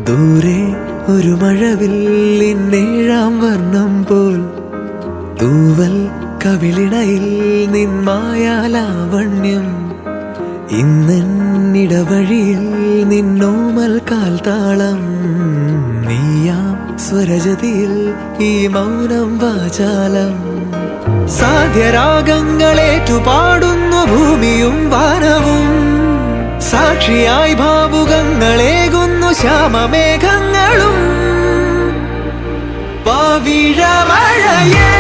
ദൂരെ ഒരു മഴവില്ലിന്നേഴാം വർണ്ണം പോൽ തൂവൽ കവിളിണയിൽ നിന്മായാലാവണ്യം ഇന്നിടവഴിയിൽ നിന്നോമൽ കാൽത്താളം നീയാം സ്വരജതിയിൽ ഈ മൗനം വാചാലം സാധ്യരാഗങ്ങളേറ്റുപാടുന്നു ഭൂമിയും വാനവും സാക്ഷിയായി ഭാവുകങ്ങളേകുന്നു ശ്യാമമേഘങ്ങളും പവിഴമഴയേ